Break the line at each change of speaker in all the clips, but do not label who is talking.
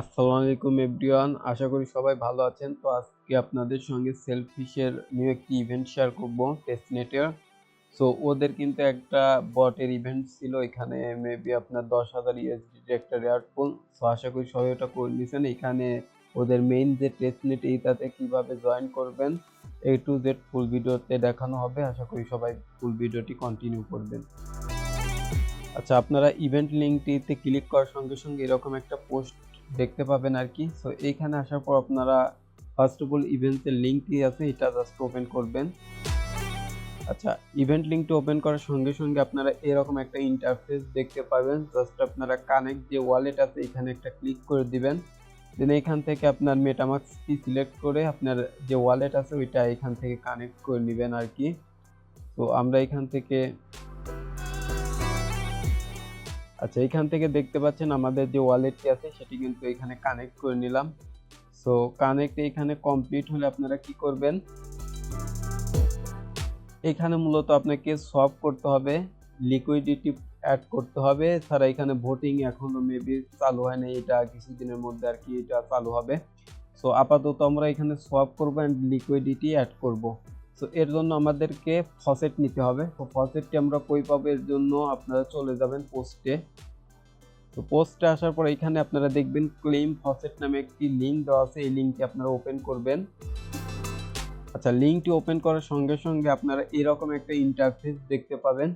আসসালামু আলাইকুম এভরিওয়ান, আশা করি সবাই ভালো আছেন। তো আজকে আপনাদের সঙ্গে সেলফিশের নিউ একটি ইভেন্ট শেয়ার করব টেস্টনেটের। সো ওদের কিন্তু একটা বটের ইভেন্ট ছিল, এখানে মেবি আপনার 10,000 ইউএসডি একটা রেয়ার পুল। সো আশা করি সবাই ওটা করে নিয়েছেন। এখানে ওদের মেইন যে টেস্টনেট এইটাতে কিভাবে জয়েন করবেন A to Z ফুল ভিডিওতে দেখানো হবে। আশা করি সবাই ফুল ভিডিওটি কন্টিনিউ করবেন। আচ্ছা, আপনারা ইভেন্ট লিঙ্কটিতে ক্লিক করার সঙ্গে সঙ্গে এরকম একটা পোস্ট দেখতে পাবেন আর কি। সো এইখানে আসার পর আপনারা ফার্স্ট অফ অল ইভেন্টের লিঙ্কটি আছে এটা জাস্ট ওপেন করবেন। আচ্ছা, ইভেন্ট লিঙ্কটি ওপেন করার সঙ্গে সঙ্গে আপনারা এরকম একটা ইন্টারফেস দেখতে পাবেন। জাস্ট আপনারা কানেক্ট যে ওয়ালেট আছে এখানে একটা ক্লিক করে দিবেন। দেন এখান থেকে আপনার মেটামাস্কটি সিলেক্ট করে আপনার যে ওয়ালেট আছে ওইটা এখান থেকে কানেক্ট করে নেবেন আর কি। তো আমরা এখান থেকে আচ্ছা, এখান থেকে দেখতে পাচ্ছেন আমাদের যে ওয়ালেটটি আছে সেটি কিন্তু এখানে কানেক্ট করে নিলাম। সো কানেক্ট এখানে কমপ্লিট হলে আপনারা কি করবেন, এখানে মূলত আপনাকে সোয়াপ করতে হবে, লিকুইডিটি অ্যাড করতে হবে। এছাড়া এখানে ভোটিং এখনো মেবি চালু হয় না, এটা কিছুদিনের মধ্যে আর কি এটা চালু হবে। সো আপাতত আমরা এখানে সোয়াপ করবো অ্যান্ড লিকুইডিটি অ্যাড করব। সো এর জন্য আমাদেরকে ফসেট নিতে হবে। তো ফসেটটি আমরা কই পাবো, এর জন্য আপনারা চলে যাবেন পোস্টে। তো পোস্টে আসার পর এখানে আপনারা দেখবেন ক্লেম ফসেট নামে একটি লিঙ্ক দেওয়া আছে, এই লিঙ্কটি আপনারা ওপেন করবেন। আচ্ছা, লিঙ্কটি ওপেন করার সঙ্গে সঙ্গে আপনারা এরকম একটা ইন্টারফেস দেখতে পাবেন।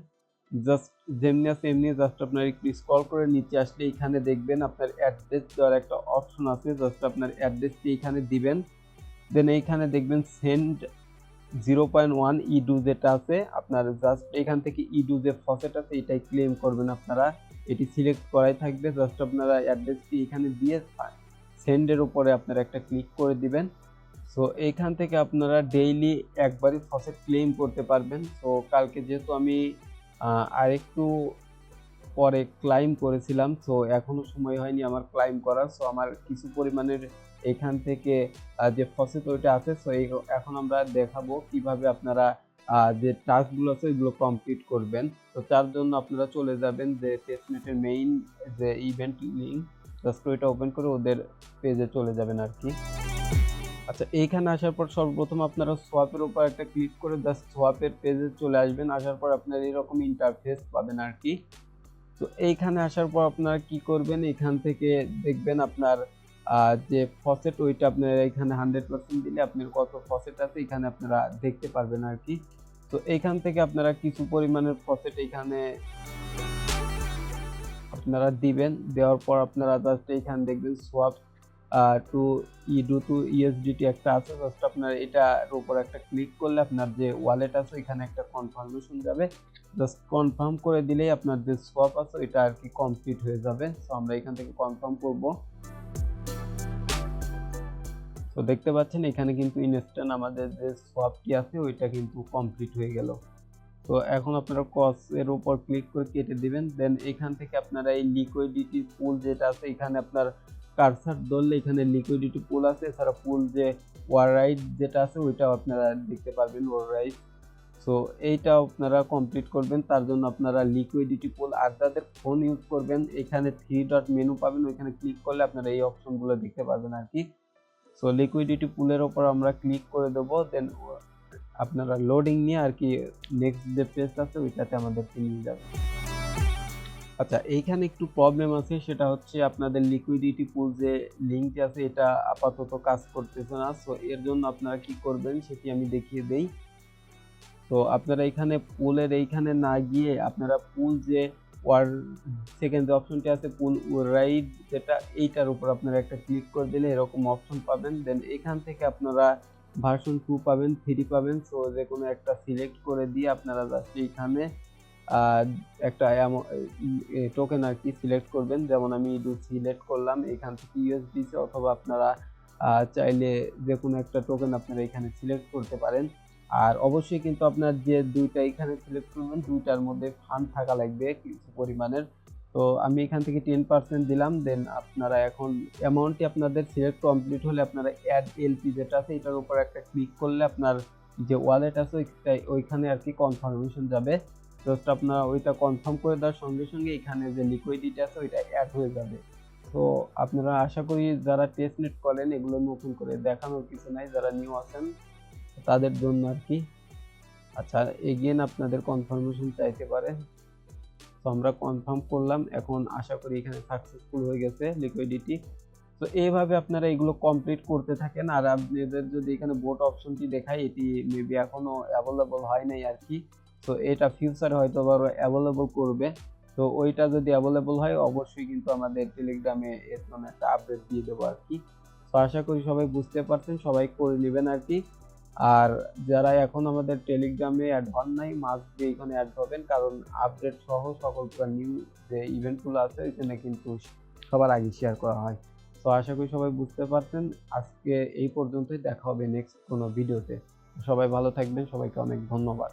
জাস্ট যেমনি আছে এমনি জাস্ট আপনারা একটু স্ক্রল করে নিচে আসলে এখানে দেখবেন আপনার অ্যাড্রেস দেওয়ার একটা অপশন আছে। জাস্ট আপনার অ্যাড্রেসটি এখানে দিবেন। দেন এইখানে দেখবেন সেন্ড 0.1 ইডু যেটা আছে আপনার জাস্ট এখান থেকে ইডু যে ফসেট আছে এটাই ক্লেম করবেন আপনারা। এটি সিলেক্ট করাই থাকবে। জাস্ট আপনারা অ্যাড্রেসটি এখানে দিয়ে সেন্ডের উপরে আপনারা একটা ক্লিক করে দিবেন। সো এইখান থেকে আপনারা ডেইলি একবারই ফসেট ক্লেম করতে পারবেন। তো কালকে যেহেতু আমি আরেকটু পরে ক্লাইম করেছিলাম, সো এখনো সময় হয়নি আমার ক্লাইম করার। সো আমার কিছু পরিমাণের এখান থেকে যে ফসেট ওইটা আছে। সো এখন আমরা দেখাবো কিভাবে আপনারা যে টাস্কগুলো আছে ওইগুলো কমপ্লিট করবেন। তো তার জন্য আপনারা চলে যাবেন যে টেস্টনেটের মেইন যে ইভেন্ট লিঙ্ক, জাস্ট ওইটা ওপেন করে ওদের পেজে চলে যাবেন আর কি। আচ্ছা, এইখানে আসার পর সর্বপ্রথম আপনারা সোয়াপের উপর একটা ক্লিক করে জাস্ট সোয়াপের পেজে চলে আসবেন। আসার পর আপনারা এরকম ইন্টারফেস পাবেন আর কি। তো এইখানে আসার পর আপনারা কি করবেন, এখান থেকে দেখবেন আপনার যে ফসেট ওইটা আপনারা এখানে 100% দিলে আপনার কত ফসেট আছে এখানে আপনারা দেখতে পারবেন আর কি। তো এইখান থেকে আপনারা কিছু পরিমাণের ফসেট এখানে আপনারা দিবেন। দেওয়ার পর আপনারা জাস্ট এইখানে দেখবেন swap to EDU to USDT একটা আছে। জাস্ট আপনার এটার উপর একটা ক্লিক করলে আপনার যে ওয়ালেট আছে এখানে একটা কনফার্মেশন যাবে। জাস্ট কনফার্ম করে দিলেই আপনার যে সোয়াপ আছে এটা আর কি কমপ্লিট হয়ে যাবে। সো আমরা এখান থেকে কনফার্ম করব। তো দেখতে পাচ্ছেন এখানে কিন্তু ইনস্ট্যান্ট আমাদের যে সোয়াপটি আছে ওইটা কিন্তু কমপ্লিট হয়ে গেল। তো এখন আপনারা কস এর উপর ক্লিক করে কেটে দিবেন। দেন এখান থেকে আপনারা এই লিকুইডিটি পুল যেটা আছে এখানে আপনার কারসার ধরলে এখানে লিকুইডিটি পুল আছে। এছাড়া পুল যে ওয়ার রাইট যেটা আছে ওইটাও আপনারা দেখতে পারবেন, ওয়ার রাইট। সো এইটা আপনারা কমপ্লিট করবেন। তার জন্য আপনারা লিকুইডিটি পুল আর যাদের ফোন ইউজ করবেন এখানে 3 ডট মেনু পাবেন, ওইখানে ক্লিক করলে আপনারা এই অপশনগুলো দেখতে পারবেন আর কি। সো লিকুইডিটি পুলের উপর আমরা ক্লিক করে দেবো। দেন আপনারা লোডিং নিয়ে আর কি নেক্সট যে পেজ আছে ওইটাতে আমাদেরকে নিয়ে যাবে। আচ্ছা, এইখানে একটু প্রবলেম আছে, সেটা হচ্ছে আপনাদের লিকুইডিটি পুল যে লিঙ্কটি আছে এটা আপাতত কাজ করতেছে না। সো এর জন্য আপনারা কি করবেন সেটি আমি দেখিয়ে দেই। তো আপনারা এখানে পুলের এইখানে না গিয়ে আপনারা পুল যে ওয়ার সেকেন্ড যে অপশনটি আছে পুল রাইট যেটা, এইটার উপর আপনারা একটা ক্লিক করে দিলে এরকম অপশন পাবেন। দেন এখান থেকে আপনারা ভার্সন 2 পাবেন, 3 পাবেন। সো যে কোনো একটা সিলেক্ট করে দিয়ে আপনারা জাস্ট এইখানে একটা টোকেন আর কি সিলেক্ট করবেন। যেমন আমি সিলেক্ট করলাম এখান থেকে ইউএসডিসি, অথবা আপনারা চাইলে যে কোনো একটা টোকেন আপনারা এখানে সিলেক্ট করতে পারেন। আর অবশ্যই কিন্তু আপনার যে দুইটা এখানে সিলেক্ট করবেন দুইটার মধ্যে ফান্ড থাকা লাগবে কিছু পরিমাণের। তো আমি এখান থেকে 10% দিলাম। দেন আপনারা এখন অ্যামাউন্টটি আপনাদের সিলেক্ট কমপ্লিট হলে আপনারা অ্যাড এলপি যেটা আছে এটার উপর একটা ক্লিক করলে আপনার যে ওয়ালেট আছে ওইখানে আর কি কনফার্মেশন যাবে। জাস্ট আপনারা ওইটা কনফার্ম করে দেওয়ার সঙ্গে সঙ্গে এখানে যে লিকুইডিটি আছে ওইটা অ্যাড হয়ে যাবে। তো আপনারা আশা করি যারা টেস্টনেট করেন এগুলো নতুন করে দেখানোর কিছু নাই, যারা নিউ আছেন তাদের জন্য আর কি। আচ্ছা, এগেইন আপনাদের কনফার্মেশন চাইতে পারে, তো আমরা কনফার্ম করলাম। এখন আশা করি এখানে সাকসেসফুল হয়ে গেছে লিকুইডিটি। তো এইভাবে আপনারা এগুলো কমপ্লিট করতে থাকেন। আর আপনাদের যদি এখানে বোট অপশনটি দেখায়, এটি মেবি এখনো অ্যাভেলেবল হয় নাই আর কি। তো এটা ফিউচারে হয়তো আবার অ্যাভেলেবল করবে। তো ওইটা যদি অ্যাভেলেবল হয় অবশ্যই কিন্তু আমাদের টেলিগ্রামে এর জন্য একটা আপডেট দিয়ে দেবো আর কি। তো আশা করি সবাই বুঝতে পারছেন, সবাই করে নেবেন আর কি। আর যারা এখন আমাদের টেলিগ্রামে অ্যাড হন নাই, মাস্ট বি এখানে অ্যাড হবেন, কারণ আপডেট সহ সকল নিউ যে ইভেন্টগুলো আছে এখানে কিন্তু সবার আগে শেয়ার করা হয়। তো আশা করি সবাই বুঝতে পারছেন। আজকে এই পর্যন্তই, দেখা হবে নেক্সট কোনো ভিডিওতে। সবাই ভালো থাকবেন, সবাইকে অনেক ধন্যবাদ।